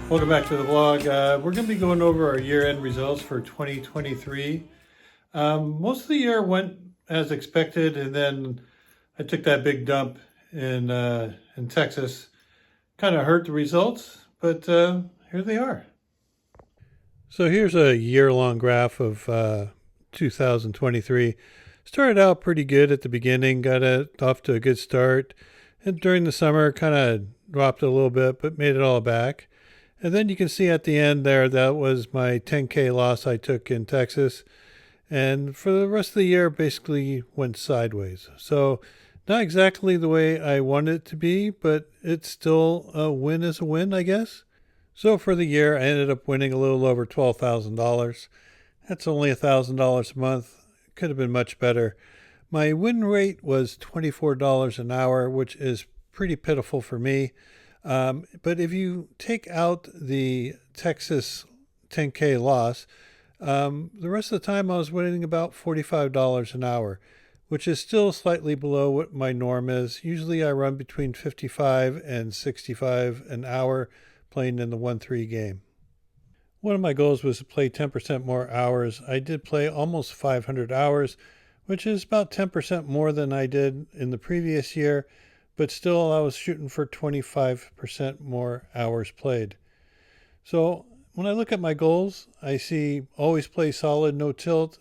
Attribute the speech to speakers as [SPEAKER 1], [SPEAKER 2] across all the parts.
[SPEAKER 1] Welcome back to the vlog. We're going to be going over our year-end results for 2023. Most of the year went as expected, and then I took that big dump in Texas. Kind of hurt the results, but here they are. So here's a year-long graph of 2023. Started out pretty good at the beginning, got it off to a good start, and during the summer kind of dropped a little bit, but made it all back. And then you can see at the end there, that was my 10K loss I took in Texas. And for the rest of the year, basically went sideways. So not exactly the way I wanted it to be, but it's still a win is a win, I guess. So for the year, I ended up winning a little over $12,000. That's only $1,000 a month. Could have been much better. My win rate was $24 an hour, which is pretty pitiful for me. But if you take out the Texas 10K loss, the rest of the time I was winning about $45 an hour, which is still slightly below what my norm is. Usually I run between 55 and 65 an hour playing in the 1-3 game. One of my goals was to play 10% more hours. I did play almost 500 hours, which is about 10% more than I did in the previous year. But still I was shooting for 25% more hours played. So when I look at my goals, I see always play solid, no tilt.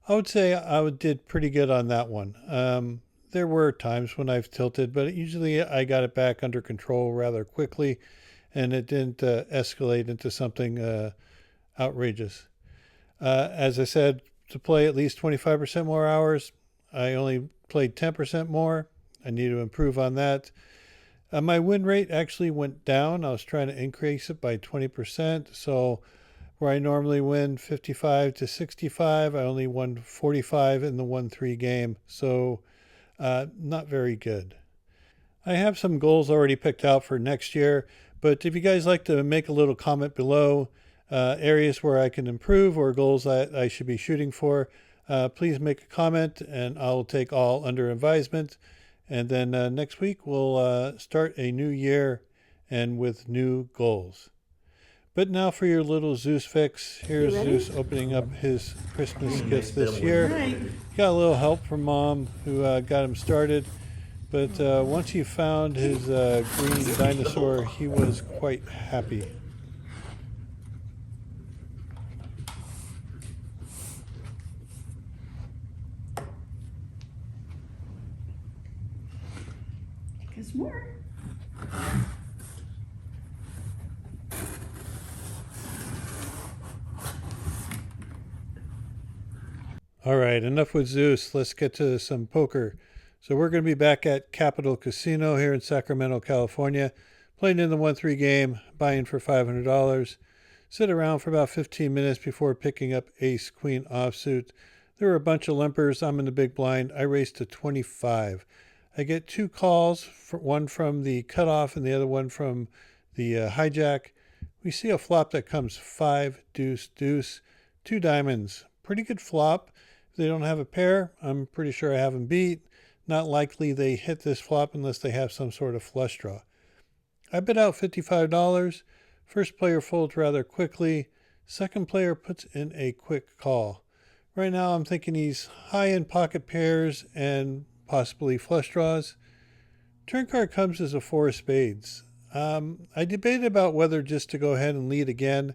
[SPEAKER 1] I would say I did pretty good on that one. There were times when I've tilted, but usually I got it back under control rather quickly, and it didn't escalate into something outrageous. As I said, to play at least 25% more hours, I only played 10% more. I need to improve on that. My win rate actually went down. I was trying to increase it by 20%. So where I normally win 55 to 65, I only won 45 in the 1-3 game. So not very good. I have some goals already picked out for next year. But if you guys like to make a little comment below, areas where I can improve or goals that I should be shooting for, please make a comment and I'll take all under advisement. And then next week we'll start a new year and with new goals. But now for your little Zeus fix. Here's Zeus opening up his Christmas gift this year. He got a little help from Mom who got him started. But once he found his green dinosaur, he was quite happy.
[SPEAKER 2] There's more.
[SPEAKER 1] All right, enough with Zeus. Let's get to some poker. So we're going to be back at Capital Casino here in Sacramento, California, playing in the 1-3 game, buying for $500. Sit around for about 15 minutes before picking up ace queen offsuit. There were a bunch of limpers. I'm in the big blind. I raised to 25. I get two calls, one from the cutoff and the other one from the hijack. We see a flop that comes 5 deuce deuce, 2 diamonds. Pretty good flop. If they don't have a pair, I'm pretty sure I have them beat. Not likely they hit this flop unless they have some sort of flush draw. I bid out $55. First player folds rather quickly. Second player puts in a quick call. Right now I'm thinking he's high in pocket pairs and possibly flush draws. Turn card comes as a 4 of spades. I debated about whether just to go ahead and lead again,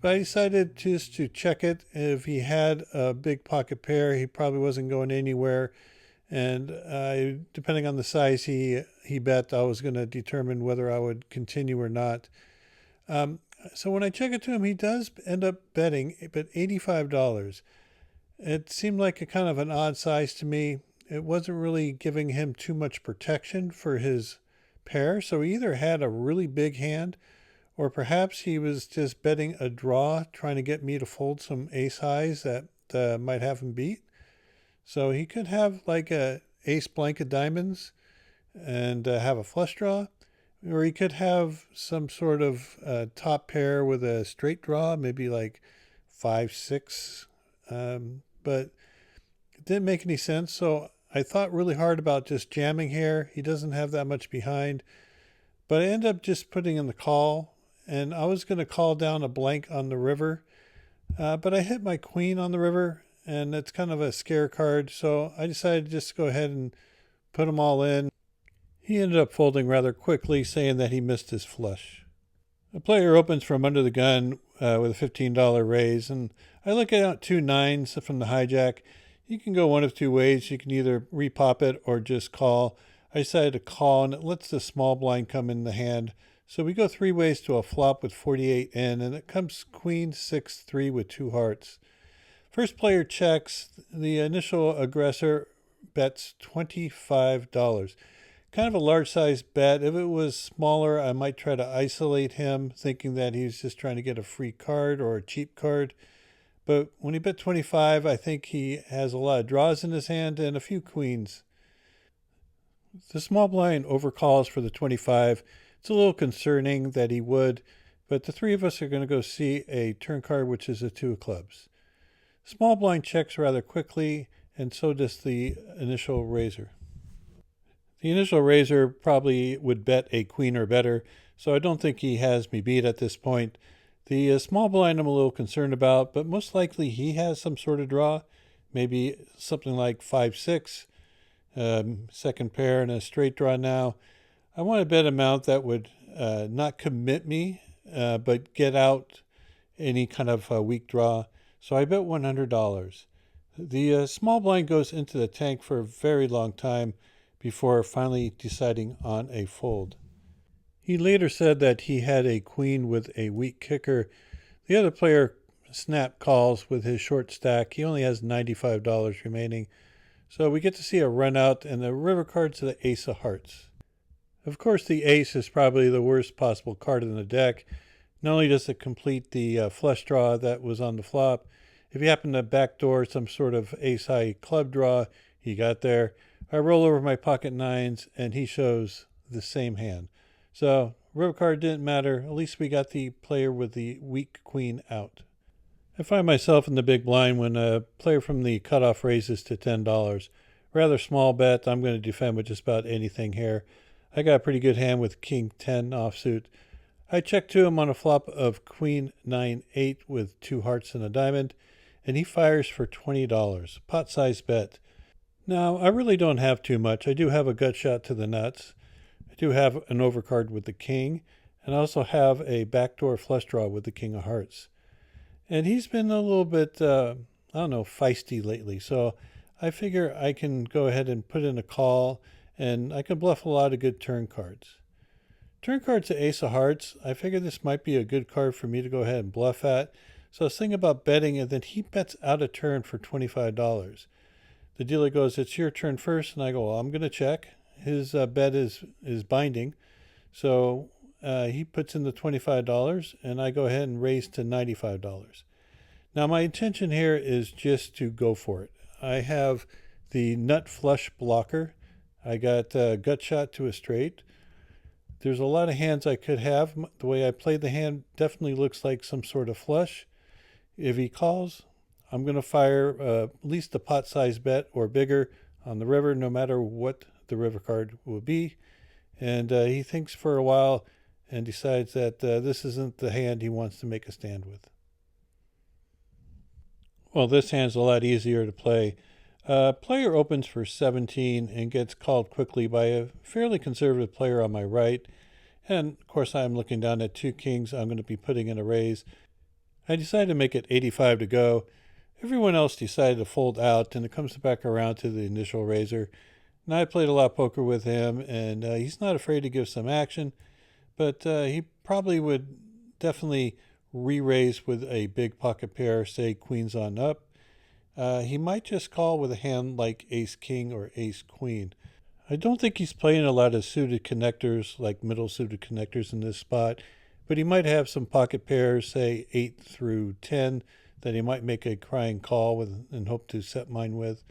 [SPEAKER 1] but I decided just to check it. If he had a big pocket pair, he probably wasn't going anywhere. And depending on the size he bet, I was going to determine whether I would continue or not. So when I check it to him, he does end up betting, but $85. It seemed like a kind of an odd size to me. It wasn't really giving him too much protection for his pair. So he either had a really big hand, or perhaps he was just betting a draw, trying to get me to fold some ace highs that might have him beat. So he could have like a ace blank of diamonds and have a flush draw, or he could have some sort of top pair with a straight draw, maybe like 5-6. But it didn't make any sense. So I thought really hard about just jamming here. He doesn't have that much behind, but I ended up just putting in the call and I was going to call down a blank on the river, but I hit my queen on the river, and it's kind of a scare card, so I decided just to go ahead and put them all in. He ended up folding rather quickly, saying that he missed his flush. The player opens from under the gun with a $15 raise, and I look at 2 9s from the hijack. You can go one of two ways. You can either repop it or just call. I decided to call, and it lets the small blind come in the hand. So we go 3 ways to a flop with 48 in, and it comes queen 6-3 with 2 hearts. First player checks. The initial aggressor bets $25. Kind of a large size bet. If it was smaller, I might try to isolate him, thinking that he's just trying to get a free card or a cheap card. But when he bet 25, I think he has a lot of draws in his hand and a few queens. The small blind overcalls for the 25. It's a little concerning that he would, but the 3 of us are going to go see a turn card, which is a 2 of clubs. Small blind checks rather quickly, and so does the initial raiser. The initial raiser probably would bet a queen or better, so I don't think he has me beat at this point. The small blind I'm a little concerned about, but most likely he has some sort of draw, maybe something like 5-6, second pair and a straight draw now. I want to bet amount that would not commit me, but get out any kind of weak draw. So I bet $100. The small blind goes into the tank for a very long time before finally deciding on a fold. He later said that he had a queen with a weak kicker. The other player snap calls with his short stack. He only has $95 remaining. So we get to see a run out, and the river card's the ace of hearts. Of course, the ace is probably the worst possible card in the deck. Not only does it complete the flush draw that was on the flop, if you happen to backdoor some sort of ace-high club draw, he got there. I roll over my pocket 9s, and he shows the same hand. So, river card didn't matter. At least we got the player with the weak queen out. I find myself in the big blind when a player from the cutoff raises to $10. Rather small bet. I'm going to defend with just about anything here. I got a pretty good hand with king 10 offsuit. I check to him on a flop of queen 9-8 with 2 hearts and a diamond, and he fires for $20. Pot size bet. Now, I really don't have too much. I do have a gut shot to the nuts. I do have an overcard with the king, and I also have a backdoor flush draw with the king of hearts. And he's been a little bit, feisty lately. So I figure I can go ahead and put in a call, and I can bluff a lot of good turn cards. Turn card's the ace of hearts. I figure this might be a good card for me to go ahead and bluff at. So I was thinking about betting, and then he bets out of turn for $25. The dealer goes, "It's your turn first," and I go, "Well, I'm going to check." His bet is binding. So he puts in the $25, and I go ahead and raise to $95. Now, my intention here is just to go for it. I have the nut flush blocker. I got a gut shot to a straight. There's a lot of hands I could have. The way I played the hand definitely looks like some sort of flush. If he calls, I'm going to fire at least a pot size bet or bigger on the river, no matter what the river card will be. And he thinks for a while and decides that this isn't the hand he wants to make a stand with. Well, this hand's a lot easier to play. Player opens for 17 and gets called quickly by a fairly conservative player on my right. And of course, I'm looking down at 2 kings. I'm going to be putting in a raise. I decided to make it 85 to go. Everyone else decided to fold out, and it comes back around to the initial raiser. And I played a lot of poker with him, and he's not afraid to give some action, but he probably would definitely re-raise with a big pocket pair, say queens on up. He might just call with a hand like ace-king or ace-queen. I don't think he's playing a lot of suited connectors, like middle suited connectors in this spot, but he might have some pocket pairs, say 8 through 10, that he might make a crying call with and hope to set mine with.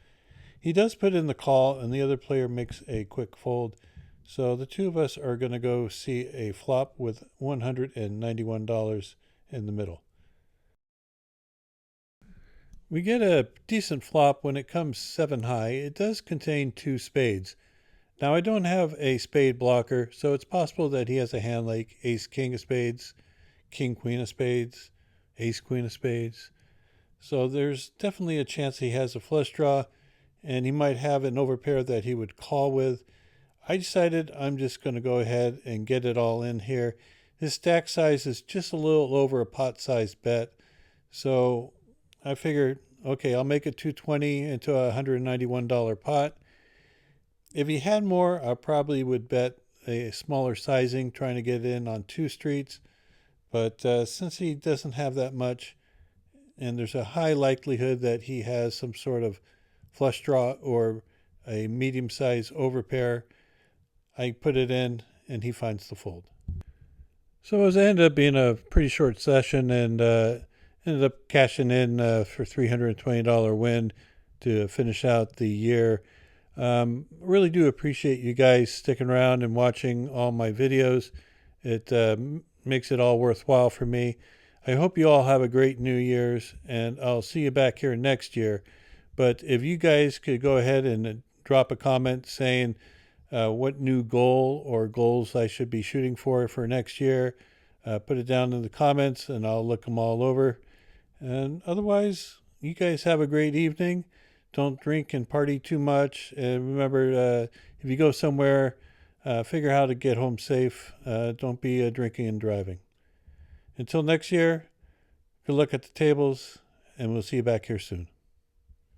[SPEAKER 1] He does put in the call, and the other player makes a quick fold. So the 2 of us are going to go see a flop with $191 in the middle. We get a decent flop when it comes 7 high. It does contain 2 spades. Now, I don't have a spade blocker, so it's possible that he has a hand like ace-king of spades. king, queen of spades, ace, queen of spades. So there's definitely a chance he has a flush draw, and he might have an overpair that he would call with. I decided I'm just going to go ahead and get it all in here. His stack size is just a little over a pot-sized bet. So I figured, okay, I'll make it 220 into a $191 pot. If he had more, I probably would bet a smaller sizing, trying to get in on 2 streets. But since he doesn't have that much, and there's a high likelihood that he has some sort of flush draw or a medium-sized overpair, I put it in, and he finds the fold. So it ended up being a pretty short session, and ended up cashing in for $320 win to finish out the year. Really do appreciate you guys sticking around and watching all my videos. It makes it all worthwhile for me. I hope you all have a great New Year's, and I'll see you back here next year. But if you guys could go ahead and drop a comment saying what new goal or goals I should be shooting for next year, put it down in the comments, and I'll look them all over. And otherwise, you guys have a great evening. Don't drink and party too much. And remember, if you go somewhere, figure out how to get home safe. Don't be drinking and driving. Until next year, good luck at the tables, and we'll see you back here soon.